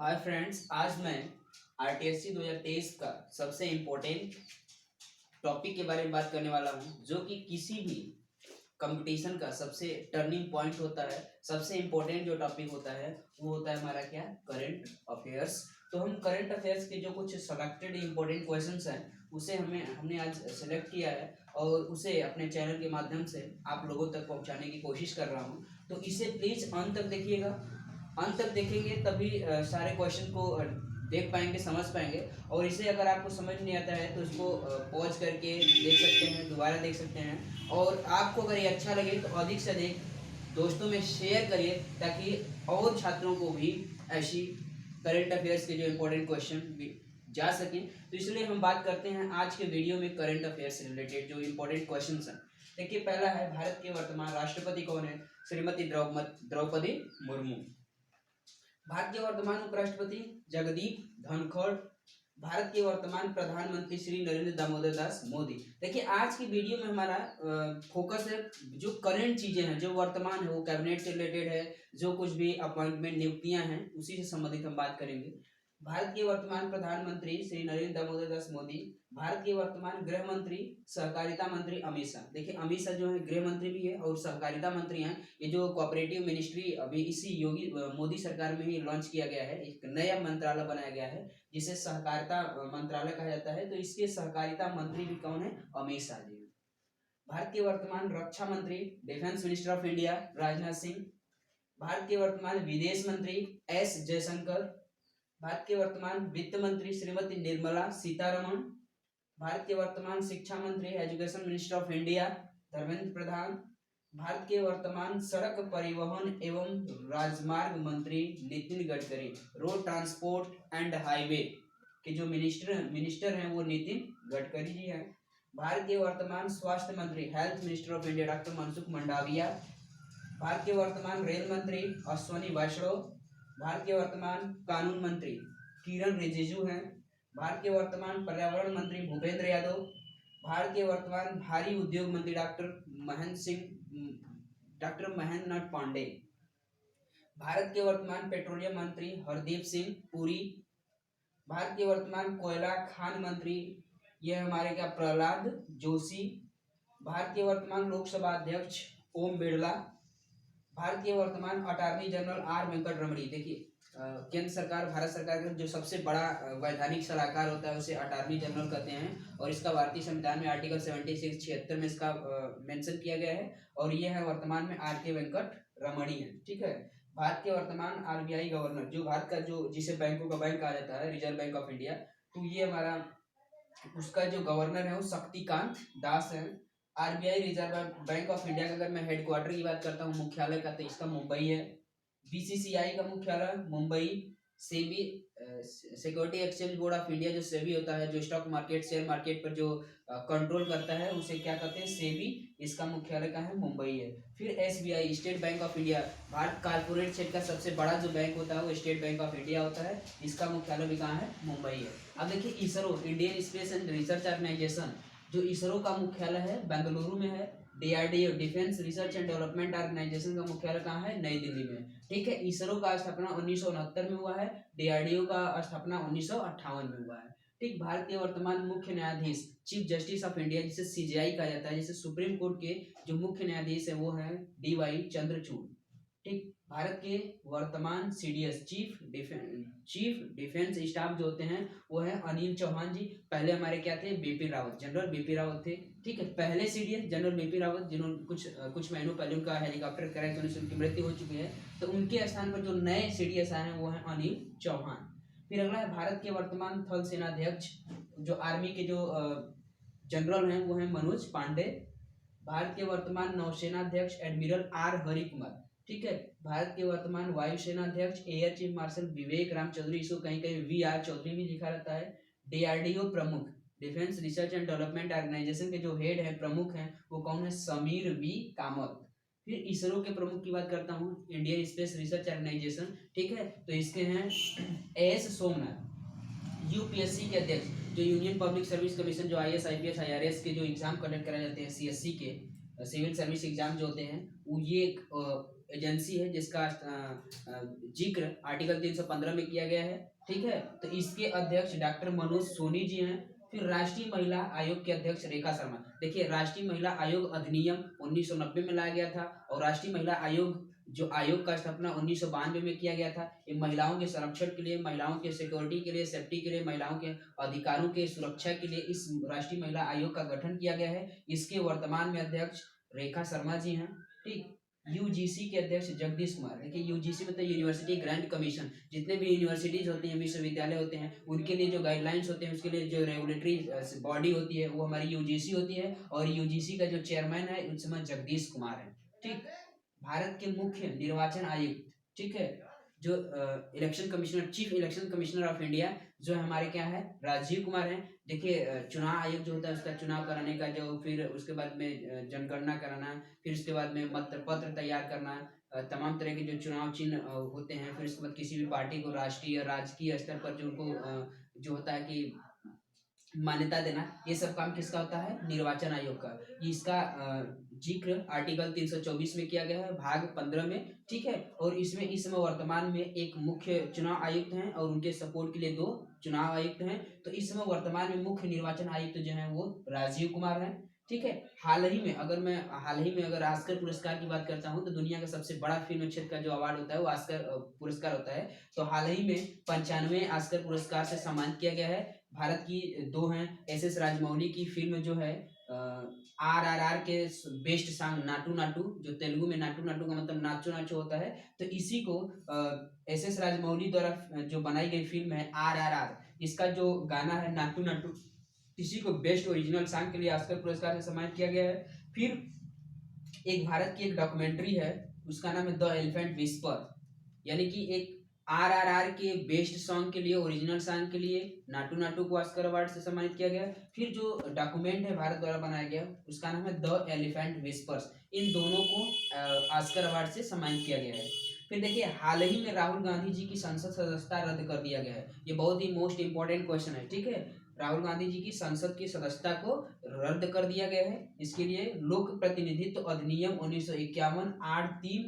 Hi friends, आज मैं आरटीएससी 2023 का सबसे इम्पोर्टेंट टॉपिक के बारे में बात करने वाला हूं, जो कि किसी भी कंपटीशन का सबसे टर्निंग पॉइंट होता है। सबसे इम्पोर्टेंट जो टॉपिक होता है वो होता है हमारा क्या, करंट अफेयर्स। तो हम करंट अफेयर्स के जो कुछ सेलेक्टेड इम्पोर्टेंट क्वेश्चंस हैं उसे हमने आज सेलेक्ट किया है और उसे अपने चैनल के माध्यम से आप लोगों तक पहुंचाने की कोशिश कर रहा हूं। तो इसे प्लीज अंत तक देखिएगा। अंत तक देखेंगे तभी सारे क्वेश्चन को देख पाएंगे, समझ पाएंगे। और इसे अगर आपको समझ नहीं आता है तो इसको पॉज करके देख सकते हैं, दोबारा देख सकते हैं। और आपको अगर ये अच्छा लगे तो अधिक से अधिक दोस्तों में शेयर करिए, ताकि और छात्रों को भी ऐसी करंट अफेयर्स के जो इम्पोर्टेंट क्वेश्चन भी जा सकें। तो इसलिए हम बात करते हैं आज के वीडियो में करंट अफेयर्स से रिलेटेड जो इम्पोर्टेंट क्वेश्चन हैं। देखिए, पहला है, भारत के वर्तमान राष्ट्रपति कौन है? श्रीमती द्रौपदी मुर्मू। भारत के वर्तमान उपराष्ट्रपति जगदीप धनखड़। भारत के वर्तमान प्रधानमंत्री श्री नरेंद्र दामोदर दास मोदी। देखिए, आज की वीडियो में हमारा फोकस है जो करंट चीजें हैं, जो वर्तमान है, वो कैबिनेट से रिलेटेड है। जो कुछ भी अपॉइंटमेंट नियुक्तियां हैं उसी से संबंधित हम बात करेंगे। भारत के वर्तमान प्रधानमंत्री श्री नरेंद्र दामोदर दास मोदी। भारत के वर्तमान गृह मंत्री सहकारिता मंत्री अमित शाह। देखिए, अमित शाह जो है गृह मंत्री भी है और सहकारिता मंत्री हैं। ये जो कोऑपरेटिव मिनिस्ट्री अभी इसी मोदी सरकार में ही लॉन्च किया गया है, एक नया मंत्रालय बनाया गया है जिसे सहकारिता मंत्रालय कहा जाता है। तो इसके सहकारिता मंत्री भी कौन है? अमित शाह जी। भारत के वर्तमान रक्षा मंत्री, defence minister of India, Rajnath Singh. Bharat के वर्तमान विदेश मंत्री एस जयशंकर। भारत के वर्तमान वित्त मंत्री श्रीमती निर्मला सीतारमण। भारत के वर्तमान शिक्षा मंत्री, education minister of India, Dharmendra Pradhan. Bharat के वर्तमान सड़क परिवहन एवं राजमार्ग मंत्री Nitin Gadkari. Road transport and highway के जो मिनिस्टर हैं वो नितिन गडकरी जी हैं। भारत के वर्तमान स्वास्थ्य मंत्री, health minister of India, doctor Mansukh Mandaviya. Bharat के वर्तमान रेल मंत्री अश्वनी वैष्णव। भारत के वर्तमान कानून मंत्री किरण रिजिजू हैं। भारत के वर्तमान पर्यावरण मंत्री भूपेंद्र यादव। भारत के वर्तमान भारी उद्योग मंत्री डॉक्टर महेंद्र नाथ पांडे। भारत के वर्तमान पेट्रोलियम मंत्री हरदीप सिंह पुरी। भारत के वर्तमान कोयला खान मंत्री ये हमारे क्या, प्रहलाद जोशी। भारत के वर्तमान लोकसभा अध्यक्ष ओम बिरला। भारत के वर्तमान अटॉर्नी जनरल आर वेंकट रमणी। देखिए, केंद्र सरकार, भारत सरकार का जो सबसे बड़ा वैधानिक सलाहकार होता है उसे अटॉर्नी जनरल कहते हैं। और इसका भारतीय संविधान में आर्टिकल 76 में इसका मेंशन किया गया है। और ये है वर्तमान में आर के वेंकट रमणी है। ठीक है। भारत के वर्तमान आरबीआई गवर्नर, जो भारत का जो जिसे बैंकों का बैंक कहा जाता है, रिजर्व बैंक ऑफ इंडिया, तो ये हमारा उसका जो गवर्नर है वो शक्तिकांत दास है। RBI reserve bank of India का अगर मैं हेडक्वार्टर की बात करता हूँ, मुख्यालय का, तो इसका मुंबई है। बीसीसीआई का मुख्यालय Mumbai. SEBI, security exchange board of India, जो सेबी होता है, जो स्टॉक मार्केट, शेयर मार्केट पर जो कंट्रोल करता है, उसे क्या कहते हैं? सेबी। इसका मुख्यालय कहाँ है? मुंबई है। फिर SBI, state bank of India, Bharat corporate क्षेत्र का सबसे बड़ा जो बैंक होता है वो स्टेट बैंक ऑफ इंडिया होता है। इसका मुख्यालय भी कहाँ है? मुंबई है। अब देखिए, ISRO, Indian space and research organisation, जो इसरो का मुख्यालय है बेंगलुरु में है। DRDO, defence research and development organisation का मुख्यालय कहाँ है? नई दिल्ली में। ठीक है। इसरो का स्थापना 1969 में हुआ है। डीआरडीओ का स्थापना 1958 में हुआ है। ठीक। भारत के वर्तमान मुख्य न्यायाधीश, चीफ जस्टिस ऑफ इंडिया, जिसे सीजेआई कहा जाता है, जिसे सुप्रीम कोर्ट के जो मुख्य न्यायाधीश है वो है डीवाई चंद्रचूड़। ठीक। भारत के वर्तमान सीडीएस, चीफ डिफेंस स्टाफ जो होते हैं वो है अनिल चौहान जी। पहले हमारे क्या थे? BP Rawat, general BP Rawat थे। ठीक है। पहले सीडीएस जनरल बीपी रावत, जिन्होंने कुछ महीनों पहले उनका हेलीकॉप्टर क्रैश होने से उनकी मृत्यु हो चुकी है, तो उनके स्थान पर जो नए सीडीएस आए हैं वो है अनिल चौहान। फिर अगला है, भारत के वर्तमान थल सेनाध्यक्ष, जो आर्मी के जो जनरल हैं वो है मनोज पांडे। भारत के वर्तमान नौसेनाध्यक्ष एडमिरल आर हरि कुमार। ठीक है। भारत के वर्तमान वायुसेना अध्यक्ष एयर चीफ मार्शल विवेक राम चौधरी, इसको कहीं कहीं वी आर चौधरी भी लिखा रहता है। डीआरडीओ प्रमुख, defence research and development organisation के जो हेड है, प्रमुख हैं, वो कौन है? समीर वी कामत। फिर इसरो के प्रमुख की बात करता हूँ, इंडियन स्पेस रिसर्च ऑर्गेनाइजेशन। ठीक है। तो इसके हैं एस सोमनाथ। यूपीएससी के अध्यक्ष, जो यूनियन पब्लिक सर्विस कमीशन, जो आईएएस आईपीएस आईआरएस के जो एग्जाम कंडक्ट कराए जाते हैं, सीएससी के सिविल सर्विस एग्जाम जो होते हैं, वो ये एजेंसी है जिसका जिक्र आर्टिकल 315 में किया गया है। ठीक है, तो इसके अध्यक्ष डॉक्टर मनोज सोनी जी हैं। फिर राष्ट्रीय महिला आयोग के अध्यक्ष रेखा शर्मा। देखिए, राष्ट्रीय महिला आयोग अधिनियम 1990 में लाया गया था, और राष्ट्रीय महिला आयोग जो आयोग का स्थापना 1992 में किया गया था। ये महिलाओं के संरक्षण के लिए, महिलाओं के सिक्योरिटी के लिए, सेफ्टी के लिए, महिलाओं के अधिकारों के सुरक्षा के लिए इस राष्ट्रीय महिला आयोग का गठन किया गया है। इसके वर्तमान में अध्यक्ष रेखा शर्मा जी हैं। ठीक, यूजीसी के अध्यक्ष जगदीश कुमार। देखिए, यूजीसी मतलब यूनिवर्सिटी ग्रांट कमीशन, जितने भी यूनिवर्सिटीज होती हैं, विश्वविद्यालय होते हैं, उनके लिए जो गाइडलाइंस होते हैं, उसके लिए जो रेगुलेटरी बॉडी होती है वो हमारी यूजीसी होती है, और यूजीसी का जो चेयरमैन है उस समय जगदीश कुमार है। ठीक, भारत के मुख्य निर्वाचन आयुक्त, ठीक है, जो election commissioner, chief election commissioner of India जो हमारे क्या है, राजीव कुमार है। देखिए, चुनाव आयोग जो होता है उसका चुनाव कराने का जो, फिर उसके बाद में जनगणना कराना, फिर उसके बाद में मत पत्र तैयार करना, तमाम तरह के जो चुनाव चिन्ह होते हैं, फिर उसके बाद किसी भी पार्टी को राष्ट्रीय राजकीय स्तर पर जो उनको जो होता है कि मान्यता देना, ये सब काम किसका होता है, निर्वाचन आयोग का। इसका जिक्र आर्टिकल 324 में किया गया है, भाग 15 में। ठीक है, और इसमें इस समय वर्तमान में एक मुख्य चुनाव आयुक्त हैं और उनके सपोर्ट के लिए 2 चुनाव आयुक्त हैं। तो इस समय वर्तमान में मुख्य निर्वाचन आयुक्त जो है वो राजीव कुमार हैं। ठीक है, हाल ही में अगर ऑस्कर पुरस्कार की बात करता हूँ, तो दुनिया का सबसे बड़ा फिल्म क्षेत्र का जो अवार्ड होता है वो ऑस्कर पुरस्कार होता है। तो हाल ही में 95 ऑस्कर पुरस्कार से सम्मानित किया गया है। भारत की 2 हैं, एस राजमौली की फिल्म जो है RRR के बेस्ट सॉन्ग नाटू नाटू, जो तेलुगु में नाटू नाटू का मतलब नाचो नाचो होता है, तो इसी को एस राजमौली द्वारा जो बनाई गई फिल्म है RRR, इसका जो गाना है नाटू नाटू, इसी को बेस्ट ओरिजिनल सॉन्ग के लिए ऑस्कर पुरस्कार से सम्मानित किया गया है। फिर एक भारत की एक डॉक्यूमेंट्री है, उसका नाम है द एलिफेंट विस्पर, यानी कि एक RRR के बेस्ट सॉन्ग के लिए, ओरिजिनल सॉन्ग के लिए नाटू नाटू को ऑस्कर अवार्ड से सम्मानित किया गया। फिर जो डॉक्यूमेंट है भारत द्वारा बनाया गया, उसका नाम है द एलिफेंट विस्पर्स। इन दोनों को ऑस्कर अवार्ड से सम्मानित किया गया है। फिर देखिए, हाल ही में राहुल गांधी जी की संसद सदस्यता रद्द कर दिया गया है। ये बहुत ही मोस्ट इंपॉर्टेंट क्वेश्चन है। ठीक है, राहुल गांधी जी की संसद की सदस्यता को रद्द कर दिया गया है। इसके लिए लोक प्रतिनिधित्व अधिनियम 1951 8(3)